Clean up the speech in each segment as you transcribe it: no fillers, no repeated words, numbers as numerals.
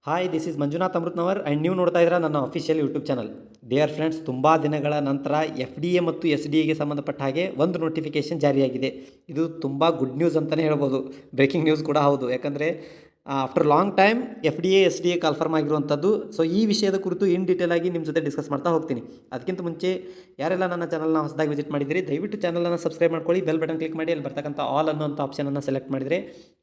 Hi, this is Manjunath Amrutnavar and ನೀವು ನೋಡ್ತಾ ಇದ್ದೀರಾ ನನ್ನ official YouTube channel. Dear friends, ತುಂಬ ದಿನಗಳ ನಂತರ FDA ಮತ್ತು SDAಗೆ ಸಂಬಂಧಪಟ್ಟ ಹಾಗೆ ಒಂದು ನೋಟಿಫಿಕೇಷನ್ ಜಾರಿಯಾಗಿದೆ. ಇದು ತುಂಬ ಗುಡ್ ನ್ಯೂಸ್ ಅಂತಲೇ ಹೇಳ್ಬೋದು. ಬ್ರೇಕಿಂಗ್ ನ್ಯೂಸ್ ಕೂಡ ಹೌದು. ಯಾಕಂದರೆ after long time FDA SDA ಕಾಲ್ಫರ್ಮ್ ಆಗಿರುವಂಥದ್ದು. ಸೊ ಈ ವಿಷಯದ ಕುರಿತು ಇನ್ ಡೀಟೇಲ್ ಆಗಿ ನಿಮ್ಮ ಜೊತೆ ಡಿಸ್ಕಸ್ ಮಾಡ್ತಾ ಹೋಗ್ತೀನಿ. ಅದಕ್ಕಿಂತ ಮುಂಚೆ ಯಾರೆಲ್ಲ ನನ್ನ ಚಾನಲ್ನ ಹೊಸದಾಗಿ ವಿಸಿಟ್ ಮಾಡಿದಿರಿ, ದಯವಿಟ್ಟು ಚಾನಲನ್ನು ಸಬ್ಸ್ಕ್ರೈಬ್ ಮಾಡ್ಕೊಳ್ಳಿ, ಬೆಲ್ ಬಟನ್ ಕ್ಲಿಕ್ ಮಾಡಿ ಅಲ್ಲಿ ಬರ್ತಕ್ಕಂಥ ಆಲ್ ಅನ್ನೋಂಥ ಆಪ್ಷನನ್ನು ಸೆಲೆಕ್ಟ್ ಮಾಡಿದರೆ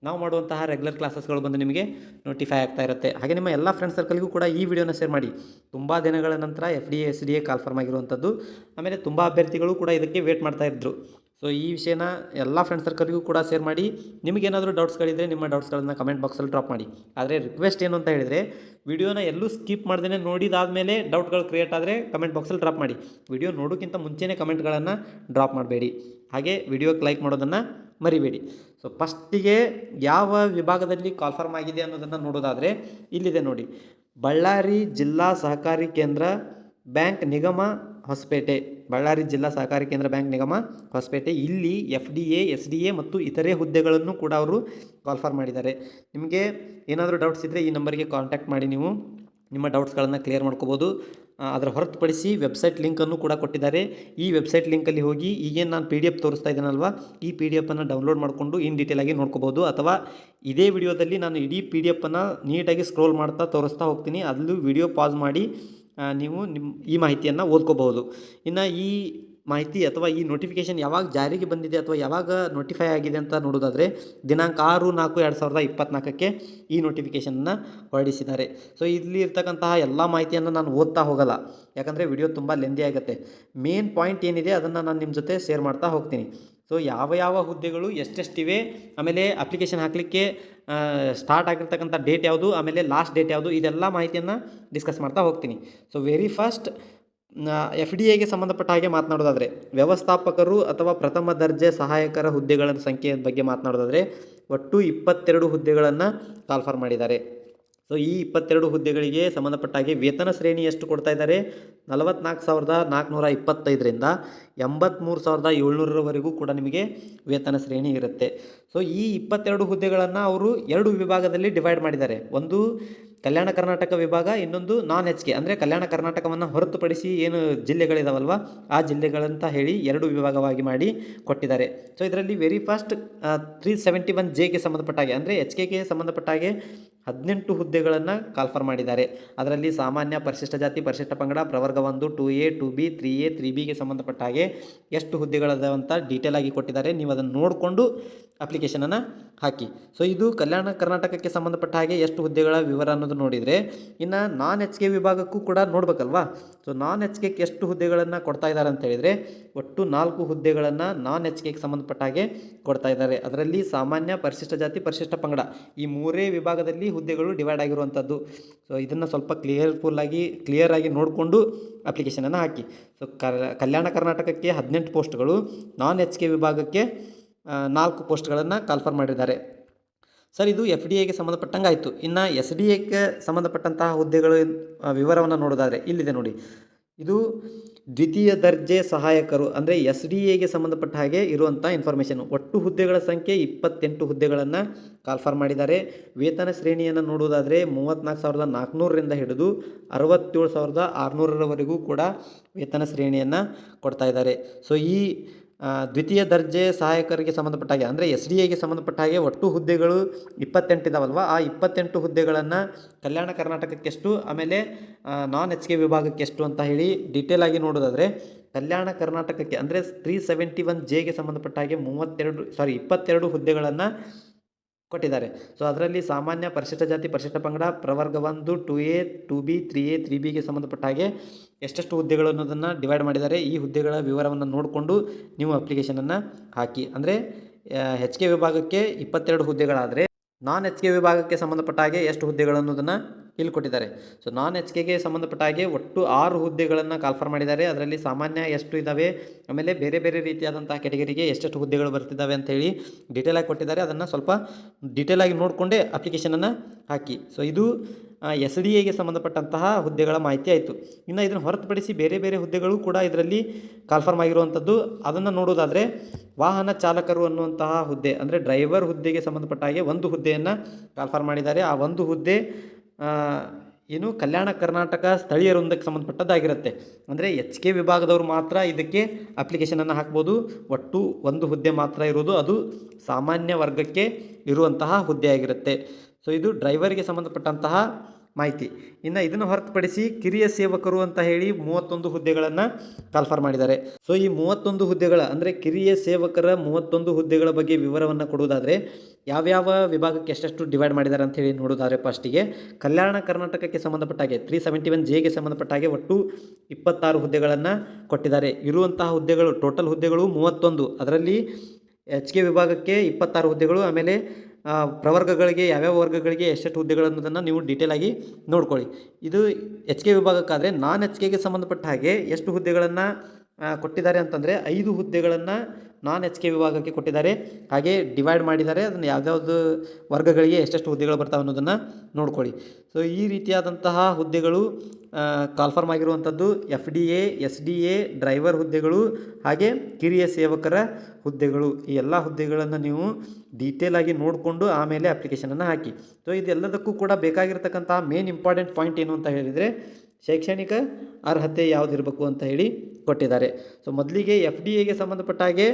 ನಾವು ಮಾಡುವಂತಹ ರೆಗ್ಯುಲರ್ ಕ್ಲಾಸಸ್ಗಳು ಬಂದು ನಿಮಗೆ ನೋಟಿಫೈ ಆಗ್ತಾ ಇರುತ್ತೆ. ಹಾಗೆ ನಿಮ್ಮ ಎಲ್ಲ ಫ್ರೆಂಡ್ಸ್ ಸರ್ಕಲ್ಗೂ ಕೂಡ ಈ ವಿಡಿಯೋನ ಶೇರ್ ಮಾಡಿ. ತುಂಬ ದಿನಗಳ ನಂತರ FDA SDA ಕಾಲ್ಫರ್ಮ್ ಆಗಿರುವಂಥದ್ದು. ಆಮೇಲೆ ತುಂಬ ಅಭ್ಯರ್ಥಿಗಳು ಕೂಡ ಇದಕ್ಕೆ ವೇಟ್ ಮಾಡ್ತಾ ಇದ್ರು. ಸೊ ಈ ವಿಷಯನ ಎಲ್ಲ ಫ್ರೆಂಡ್ಸ್ ಸರ್ಕಲ್ಗೂ ಕೂಡ ಶೇರ್ ಮಾಡಿ. ನಿಮಗೇನಾದರೂ ಡೌಟ್ಸ್ಗಳಿದ್ದರೆ ನಿಮ್ಮ ಡೌಟ್ಸ್ಗಳನ್ನು ಕಮೆಂಟ್ ಬಾಕ್ಸಲ್ಲಿ ಡ್ರಾಪ್ ಮಾಡಿ. ಆದರೆ ರಿಕ್ವೆಸ್ಟ್ ಏನು ಅಂತ ಹೇಳಿದರೆ, ವಿಡಿಯೋನ ಎಲ್ಲೂ ಸ್ಕಿಪ್ ಮಾಡ್ದೇ ನೋಡಿದಾದಮೇಲೆ ಡೌಟ್ಗಳು ಕ್ರಿಯೇಟ್ ಆದರೆ ಕಮೆಂಟ್ ಬಾಕ್ಸಲ್ಲಿ ಡ್ರಾಪ್ ಮಾಡಿ. ವಿಡಿಯೋ ನೋಡೋಕ್ಕಿಂತ ಮುಂಚೆನೇ ಕಮೆಂಟ್ಗಳನ್ನು ಡ್ರಾಪ್ ಮಾಡಬೇಡಿ. ಹಾಗೆ ವಿಡಿಯೋಕ್ಕೆ ಲೈಕ್ ಮಾಡೋದನ್ನು ಮರಿಬೇಡಿ. ಸೊ ಫಸ್ಟಿಗೆ ಯಾವ ವಿಭಾಗದಲ್ಲಿ ಕಾಲ್ಫರ್ಮ್ ಆಗಿದೆ ಅನ್ನೋದನ್ನು ನೋಡೋದಾದರೆ ಇಲ್ಲಿದೆ ನೋಡಿ. ಬಳ್ಳಾರಿ ಜಿಲ್ಲಾ ಸಹಕಾರಿ ಕೇಂದ್ರ ಬ್ಯಾಂಕ್ ನಿಗಮ ಹೊಸಪೇಟೆ. ಬಳ್ಳಾರಿ ಜಿಲ್ಲಾ ಸಹಕಾರಿ ಕೇಂದ್ರ ಬ್ಯಾಂಕ್ ನಿಗಮ ಹೊಸಪೇಟೆ. ಇಲ್ಲಿ FDA SDA ಮತ್ತು ಇತರೆ ಹುದ್ದೆಗಳನ್ನು ಕೂಡ ಅವರು ಕಾಲ್ಫರ್ಮ್ ಮಾಡಿದ್ದಾರೆ. ನಿಮಗೆ ಏನಾದರೂ ಡೌಟ್ಸ್ ಇದ್ದರೆ ಈ ನಂಬರಿಗೆ ಕಾಂಟ್ಯಾಕ್ಟ್ ಮಾಡಿ ನೀವು ನಿಮ್ಮ ಡೌಟ್ಸ್ಗಳನ್ನು ಕ್ಲಿಯರ್ ಮಾಡ್ಕೋಬೋದು. ಅದರ ಹೊರತುಪಡಿಸಿ ವೆಬ್ಸೈಟ್ ಲಿಂಕನ್ನು ಕೂಡ ಕೊಟ್ಟಿದ್ದಾರೆ. ಈ ವೆಬ್ಸೈಟ್ ಲಿಂಕಲ್ಲಿ ಹೋಗಿ ಈಗೇನು ನಾನು PDF ತೋರಿಸ್ತಾ ಇದ್ದೀನಲ್ವ, ಈ PDF ಡೌನ್ಲೋಡ್ ಮಾಡಿಕೊಂಡು ಇನ್ ಡೀಟೇಲ್ ಆಗಿ ನೋಡ್ಕೋಬೋದು. ಅಥವಾ ಇದೇ ವಿಡಿಯೋದಲ್ಲಿ ನಾನು ಇಡೀ PDF ನೀಟಾಗಿ ಸ್ಕ್ರೋಲ್ ಮಾಡ್ತಾ ತೋರಿಸ್ತಾ ಹೋಗ್ತೀನಿ. ಅಲ್ಲೂ ವಿಡಿಯೋ ಪಾಸ್ ಮಾಡಿ ನೀವು ಈ ಮಾಹಿತಿಯನ್ನು ಓದ್ಕೋಬಹುದು. ಇನ್ನು ಈ ಮಾಹಿತಿ ಅಥವಾ ಈ ನೋಟಿಫಿಕೇಷನ್ ಯಾವಾಗ ಜಾರಿಗೆ ಬಂದಿದೆ ಅಥವಾ ಯಾವಾಗ ನೋಟಿಫೈ ಆಗಿದೆ ಅಂತ ನೋಡೋದಾದರೆ ದಿನಾಂಕ 6/4/2024 ಈ ನೋಟಿಫಿಕೇಷನನ್ನು ಹೊರಡಿಸಿದ್ದಾರೆ. ಸೊ ಇಲ್ಲಿ ಇರ್ತಕ್ಕಂತಹ ಎಲ್ಲ ಮಾಹಿತಿಯನ್ನು ನಾನು ಓದ್ತಾ ಹೋಗಲ್ಲ, ಯಾಕಂದರೆ ವಿಡಿಯೋ ತುಂಬ ಲೆಂದಿ ಆಗುತ್ತೆ. ಮೇನ್ ಪಾಯಿಂಟ್ ಏನಿದೆ ಅದನ್ನು ನಾನು ನಿಮ್ಮ ಜೊತೆ ಶೇರ್ ಮಾಡ್ತಾ ಹೋಗ್ತೀನಿ. ಸೊ ಯಾವ ಹುದ್ದೆಗಳು ಎಷ್ಟೆಷ್ಟಿವೆ, ಆಮೇಲೆ ಅಪ್ಲಿಕೇಶನ್ ಹಾಕಲಿಕ್ಕೆ ಸ್ಟಾರ್ಟ್ ಆಗಿರ್ತಕ್ಕಂಥ ಡೇಟ್ ಯಾವುದು, ಆಮೇಲೆ ಲಾಸ್ಟ್ ಡೇಟ್ ಯಾವುದು, ಇದೆಲ್ಲ ಮಾಹಿತಿಯನ್ನು ಡಿಸ್ಕಸ್ ಮಾಡ್ತಾ ಹೋಗ್ತೀನಿ. ಸೊ ವೆರಿ ಫಸ್ಟ್ FDAಗೆ ಸಂಬಂಧಪಟ್ಟ ಹಾಗೆ ಮಾತನಾಡೋದಾದರೆ, ವ್ಯವಸ್ಥಾಪಕರು ಅಥವಾ ಪ್ರಥಮ ದರ್ಜೆ ಸಹಾಯಕರ ಹುದ್ದೆಗಳ ಸಂಖ್ಯೆಯ ಬಗ್ಗೆ ಮಾತನಾಡೋದಾದರೆ ಒಟ್ಟು 22 ಹುದ್ದೆಗಳನ್ನು ಕಾಲ್ಫರ್ ಮಾಡಿದ್ದಾರೆ. ಸೊ ಈ 22 ಹುದ್ದೆಗಳಿಗೆ ಸಂಬಂಧಪಟ್ಟ ಹಾಗೆ ವೇತನ ಶ್ರೇಣಿ ಎಷ್ಟು ಕೊಡ್ತಾ ಇದ್ದಾರೆ? 44,425ರಿಂದ 83,700ರವರೆಗೂ ಕೂಡ ನಿಮಗೆ ವೇತನ ಶ್ರೇಣಿ ಇರುತ್ತೆ. ಸೊ ಈ 22 ಹುದ್ದೆಗಳನ್ನು ಅವರು 2 ವಿಭಾಗದಲ್ಲಿ ಡಿವೈಡ್ ಮಾಡಿದ್ದಾರೆ. ಒಂದು ಕಲ್ಯಾಣ ಕರ್ನಾಟಕ ವಿಭಾಗ, ಇನ್ನೊಂದು ನಾನ್ HK ಅಂದರೆ ಕಲ್ಯಾಣ ಕರ್ನಾಟಕವನ್ನು ಹೊರತುಪಡಿಸಿ ಏನು ಜಿಲ್ಲೆಗಳಿದಾವಲ್ವ ಆ ಜಿಲ್ಲೆಗಳಂತ ಹೇಳಿ 2 ವಿಭಾಗವಾಗಿ ಮಾಡಿ ಕೊಟ್ಟಿದ್ದಾರೆ. ಸೊ ಇದರಲ್ಲಿ ವೆರಿ ಫಸ್ಟ್ 371Jಗೆ ಸಂಬಂಧಪಟ್ಟ ಹಾಗೆ ಅಂದರೆ HKಗೆ ಸಂಬಂಧಪಟ್ಟ ಹಾಗೆ 18 ಹುದ್ದೆಗಳನ್ನು ಕಾಲ್ಫರ್ ಮಾಡಿದ್ದಾರೆ. ಅದರಲ್ಲಿ ಸಾಮಾನ್ಯ, ಪರಿಶಿಷ್ಟ ಜಾತಿ, ಪರಿಶಿಷ್ಟ ಪಂಗಡ, ಪ್ರವರ್ಗ 1, 2A, 2B, 3A, 3Bಗೆ ಸಂಬಂಧಪಟ್ಟ ಹಾಗೆ ಎಷ್ಟು ಹುದ್ದೆಗಳದಾವಂತ ಡೀಟೇಲ್ ಆಗಿ ಕೊಟ್ಟಿದ್ದಾರೆ. ನೀವು ಅದನ್ನು ನೋಡಿಕೊಂಡು ಅಪ್ಲಿಕೇಶನನ್ನು ಹಾಕಿ. ಸೊ ಇದು ಕಲ್ಯಾಣ ಕರ್ನಾಟಕಕ್ಕೆ ಸಂಬಂಧಪಟ್ಟ ಹಾಗೆ ಎಷ್ಟು ಹುದ್ದೆಗಳ ವಿವರ ಅನ್ನೋದು ನೋಡಿದರೆ, ಇನ್ನು ನಾನ್ HK ವಿಭಾಗಕ್ಕೂ ಕೂಡ ನೋಡಬೇಕಲ್ವಾ. ಸೊ ನಾನ್ HKಗೆ ಎಷ್ಟು ಹುದ್ದೆಗಳನ್ನು ಕೊಡ್ತಾ ಇದ್ದಾರೆ ಅಂತ ಹೇಳಿದರೆ ಒಟ್ಟು 4 ಹುದ್ದೆಗಳನ್ನು ನಾನ್ HKಗೆ ಸಂಬಂಧಪಟ್ಟ ಹಾಗೆ ಕೊಡ್ತಾ ಇದ್ದಾರೆ. ಅದರಲ್ಲಿ ಸಾಮಾನ್ಯ, ಪರಿಶಿಷ್ಟ ಜಾತಿ, ಪರಿಶಿಷ್ಟ ಪಂಗಡ ಈ 3 ವಿಭಾಗದಲ್ಲಿ ಹುದ್ದೆಗಳು ಡಿವೈಡ್ ಆಗಿರುವಂಥದ್ದು. ಸೊ ಇದನ್ನು ಸ್ವಲ್ಪ ಕ್ಲಿಯರ್ ಆಗಿ ನೋಡಿಕೊಂಡು ಅಪ್ಲಿಕೇಶನನ್ನು ಹಾಕಿ. ಸೊ ಕಲ್ಯಾಣ ಕರ್ನಾಟಕಕ್ಕೆ 18 ಪೋಸ್ಟ್ಗಳು, ನಾನ್ HK ವಿಭಾಗಕ್ಕೆ 4 ಪೋಸ್ಟ್ಗಳನ್ನು ಕಾಲ್ಫರ್ ಮಾಡಿದ್ದಾರೆ. ಸರ್, ಇದು FDAಗೆ ಸಂಬಂಧಪಟ್ಟಂಗೆ ಆಯಿತು. ಇನ್ನು SDAಗೆ ಸಂಬಂಧಪಟ್ಟಂತಹ ಹುದ್ದೆಗಳು ವಿವರವನ್ನು ನೋಡೋದಾದರೆ ಇಲ್ಲಿದೆ ನೋಡಿ. ಇದು ದ್ವಿತೀಯ ದರ್ಜೆ ಸಹಾಯಕರು ಅಂದರೆ SDAಗೆ ಸಂಬಂಧಪಟ್ಟ ಹಾಗೆ ಇರುವಂಥ ಇನ್ಫಾರ್ಮೇಷನ್. ಒಟ್ಟು ಹುದ್ದೆಗಳ ಸಂಖ್ಯೆ 28 ಹುದ್ದೆಗಳನ್ನು ಕಾಲ್ಫರ್ ಮಾಡಿದ್ದಾರೆ. ವೇತನ ಶ್ರೇಣಿಯನ್ನು ನೋಡುವುದಾದರೆ 34,400ರಿಂದ ಹಿಡಿದು 67,600ರವರೆಗೂ ಕೂಡ ವೇತನ ಶ್ರೇಣಿಯನ್ನು ಕೊಡ್ತಾ ಇದ್ದಾರೆ. ಸೊ ಈ ದ್ವಿತೀಯ ದರ್ಜೆ ಸಹಾಯಕರಿಗೆ ಸಂಬಂಧಪಟ್ಟ ಹಾಗೆ ಅಂದರೆ SDAಗೆ ಸಂಬಂಧಪಟ್ಟ ಹಾಗೆ ಒಟ್ಟು ಹುದ್ದೆಗಳು 28 ಇದಾವಲ್ವ, ಆ 28 ಹುದ್ದೆಗಳನ್ನು ಕಲ್ಯಾಣ ಕರ್ನಾಟಕಕ್ಕೆಷ್ಟು, ಆಮೇಲೆ ನಾನ್ HK ವಿಭಾಗಕ್ಕೆಷ್ಟು ಅಂತ ಹೇಳಿ ಡೀಟೇಲ್ ಆಗಿ ನೋಡೋದಾದರೆ ಕಲ್ಯಾಣ ಕರ್ನಾಟಕಕ್ಕೆ ಅಂದರೆ 371Jಗೆ ಸಂಬಂಧಪಟ್ಟ ಹಾಗೆ 22 ಹುದ್ದೆಗಳನ್ನು ಕೊಟ್ಟಿದ್ದಾರೆ. ಸೊ ಅದರಲ್ಲಿ ಸಾಮಾನ್ಯ, ಪರಿಶಿಷ್ಟ ಜಾತಿ, ಪರಿಶಿಷ್ಟ ಪಂಗಡ, ಪ್ರವರ್ಗ 1, 2A, 2B, 3A, 3Bಗೆ ಸಂಬಂಧಪಟ್ಟ ಹಾಗೆ ಎಷ್ಟೆಷ್ಟು ಹುದ್ದೆಗಳು ಅನ್ನೋದನ್ನು ಡಿವೈಡ್ ಮಾಡಿದ್ದಾರೆ. ಈ ಹುದ್ದೆಗಳ ವಿವರವನ್ನು ನೋಡಿಕೊಂಡು ನೀವು ಅಪ್ಲಿಕೇಶನನ್ನು ಹಾಕಿ. ಅಂದರೆ HK ವಿಭಾಗಕ್ಕೆ 22 ಹುದ್ದೆಗಳಾದರೆ ನಾನ್ HK ವಿಭಾಗಕ್ಕೆ ಸಂಬಂಧಪಟ್ಟ ಹಾಗೆ ಎಷ್ಟು ಹುದ್ದೆಗಳು ಅನ್ನೋದನ್ನು ಇಲ್ಲಿ ಕೊಟ್ಟಿದ್ದಾರೆ. ಸೊ ನಾನ್ HKಗೆ ಸಂಬಂಧಪಟ್ಟ ಹಾಗೆ ಒಟ್ಟು 6 ಹುದ್ದೆಗಳನ್ನು ಕಾಲ್ಫರ್ ಮಾಡಿದ್ದಾರೆ. ಅದರಲ್ಲಿ ಸಾಮಾನ್ಯ ಎಷ್ಟು ಇದ್ದಾವೆ, ಆಮೇಲೆ ಬೇರೆ ಬೇರೆ ರೀತಿಯಾದಂಥ ಕೆಟಗರಿಗೆ ಎಷ್ಟೆಷ್ಟು ಹುದ್ದೆಗಳು ಬರ್ತಿದ್ದಾವೆ ಅಂಥೇಳಿ ಡೀಟೇಲಾಗಿ ಕೊಟ್ಟಿದ್ದಾರೆ. ಅದನ್ನು ಸ್ವಲ್ಪ ಡೀಟೇಲಾಗಿ ನೋಡಿಕೊಂಡೇ ಅಪ್ಲಿಕೇಶನನ್ನು ಹಾಕಿ. ಸೊ ಇದು SDAಗೆ ಸಂಬಂಧಪಟ್ಟಂತಹ ಹುದ್ದೆಗಳ ಮಾಹಿತಿ ಆಯಿತು. ಇನ್ನು ಇದನ್ನು ಹೊರತುಪಡಿಸಿ ಬೇರೆ ಬೇರೆ ಹುದ್ದೆಗಳು ಕೂಡ ಇದರಲ್ಲಿ ಕಾಲ್ಫರ್ಮ್ ಆಗಿರುವಂಥದ್ದು. ಅದನ್ನು ನೋಡೋದಾದರೆ ವಾಹನ ಚಾಲಕರು ಅನ್ನುವಂತಹ ಹುದ್ದೆ ಅಂದರೆ ಡ್ರೈವರ್ ಹುದ್ದೆಗೆ ಸಂಬಂಧಪಟ್ಟ ಹಾಗೆ ಒಂದು ಹುದ್ದೆಯನ್ನು ಕಾಲ್ಫರ್ ಮಾಡಿದ್ದಾರೆ. ಆ ಒಂದು ಹುದ್ದೆ ಏನು ಕಲ್ಯಾಣ ಕರ್ನಾಟಕ ಸ್ಥಳೀಯ ವೃಂದಕ್ಕೆ ಸಂಬಂಧಪಟ್ಟದ್ದಾಗಿರುತ್ತೆ. ಅಂದರೆ ಎಚ್ ಕೆ ವಿಭಾಗದವರು ಮಾತ್ರ ಇದಕ್ಕೆ ಅಪ್ಲಿಕೇಶನನ್ನು ಹಾಕ್ಬೋದು. ಒಟ್ಟು ಒಂದು ಹುದ್ದೆ ಮಾತ್ರ ಇರೋದು, ಅದು ಸಾಮಾನ್ಯ ವರ್ಗಕ್ಕೆ ಇರುವಂತಹ ಹುದ್ದೆ ಆಗಿರುತ್ತೆ. ಸೊ ಇದು ಡ್ರೈವರ್ಗೆ ಸಂಬಂಧಪಟ್ಟಂತಹ ಮಾಹಿತಿ. ಇನ್ನು ಇದನ್ನು ಹೊರತುಪಡಿಸಿ ಕಿರಿಯ ಸೇವಕರು ಅಂತ ಹೇಳಿ 31 ಹುದ್ದೆಗಳನ್ನು ಕಾಲ್ಫರ್ ಮಾಡಿದ್ದಾರೆ. ಸೊ ಈ 31 ಹುದ್ದೆಗಳ ಅಂದರೆ ಕಿರಿಯ ಸೇವಕರ 31 ಹುದ್ದೆಗಳ ಬಗ್ಗೆ ವಿವರವನ್ನು ಕೊಡುವುದಾದರೆ ಯಾವ್ಯಾವ ವಿಭಾಗಕ್ಕೆ ಎಷ್ಟೆಷ್ಟು ಡಿವೈಡ್ ಮಾಡಿದ್ದಾರೆ ಅಂತ ಹೇಳಿ ನೋಡೋದಾದರೆ, ಫಸ್ಟಿಗೆ ಕಲ್ಯಾಣ ಕರ್ನಾಟಕಕ್ಕೆ ಸಂಬಂಧಪಟ್ಟ ಹಾಗೆ 371Jಗೆ ಸಂಬಂಧಪಟ್ಟ ಹಾಗೆ ಒಟ್ಟು 26 ಹುದ್ದೆಗಳನ್ನು ಕೊಟ್ಟಿದ್ದಾರೆ. ಇರುವಂತಹ ಹುದ್ದೆಗಳು ಟೋಟಲ್ ಹುದ್ದೆಗಳು 31. ಅದರಲ್ಲಿ ಎಚ್ ಕೆ ವಿಭಾಗಕ್ಕೆ 26 ಹುದ್ದೆಗಳು, ಆಮೇಲೆ ಪ್ರವರ್ಗಗಳಿಗೆ ಯಾವ್ಯಾವ ವರ್ಗಗಳಿಗೆ ಎಷ್ಟೆಷ್ಟು ಹುದ್ದೆಗಳು ಅನ್ನೋದನ್ನು ನೀವು ಡೀಟೇಲ್ ಆಗಿ ನೋಡ್ಕೊಳ್ಳಿ. ಇದು ಎಚ್ ಕೆ ವಿಭಾಗಕ್ಕಾದರೆ ನಾನ್ ಎಚ್ ಕೆಗೆ ಸಂಬಂಧಪಟ್ಟ ಹಾಗೆ ಎಷ್ಟು ಹುದ್ದೆಗಳನ್ನು ಕೊಟ್ಟಿದ್ದಾರೆ ಅಂತಂದರೆ 5 ಹುದ್ದೆಗಳನ್ನು ನಾನ್ ಎಚ್ ಕೆ ವಿಭಾಗಕ್ಕೆ ಕೊಟ್ಟಿದ್ದಾರೆ. ಹಾಗೆ ಡಿವೈಡ್ ಮಾಡಿದ್ದಾರೆ, ಅದನ್ನು ಯಾವ್ಯಾವುದು ವರ್ಗಗಳಿಗೆ ಎಷ್ಟೆಷ್ಟು ಹುದ್ದೆಗಳು ಬರ್ತಾವೆ ಅನ್ನೋದನ್ನು ನೋಡ್ಕೊಳ್ಳಿ. ಸೊ ಈ ರೀತಿಯಾದಂತಹ ಹುದ್ದೆಗಳು ಕಾಲ್ಫರ್ಮ್ ಆಗಿರುವಂಥದ್ದು FDA, SDA, ಡ್ರೈವರ್ ಹುದ್ದೆಗಳು, ಹಾಗೆ ಕಿರಿಯ ಸೇವಕರ ಹುದ್ದೆಗಳು. ಈ ಎಲ್ಲ ಹುದ್ದೆಗಳನ್ನು ನೀವು ಡೀಟೇಲಾಗಿ ನೋಡಿಕೊಂಡು ಆಮೇಲೆ ಅಪ್ಲಿಕೇಶನನ್ನು ಹಾಕಿ. ಸೊ ಇದೆಲ್ಲದಕ್ಕೂ ಕೂಡ ಬೇಕಾಗಿರ್ತಕ್ಕಂಥ ಮೇನ್ ಇಂಪಾರ್ಟೆಂಟ್ ಪಾಯಿಂಟ್ ಏನು ಅಂತ ಹೇಳಿದರೆ ಶೈಕ್ಷಣಿಕ ಅರ್ಹತೆ ಯಾವುದಿರಬೇಕು ಅಂತ ಹೇಳಿ ಕೊಟ್ಟಿದ್ದಾರೆ. ಸೊ ಮೊದಲಿಗೆ FDAಗೆ ಸಂಬಂಧಪಟ್ಟ ಹಾಗೆ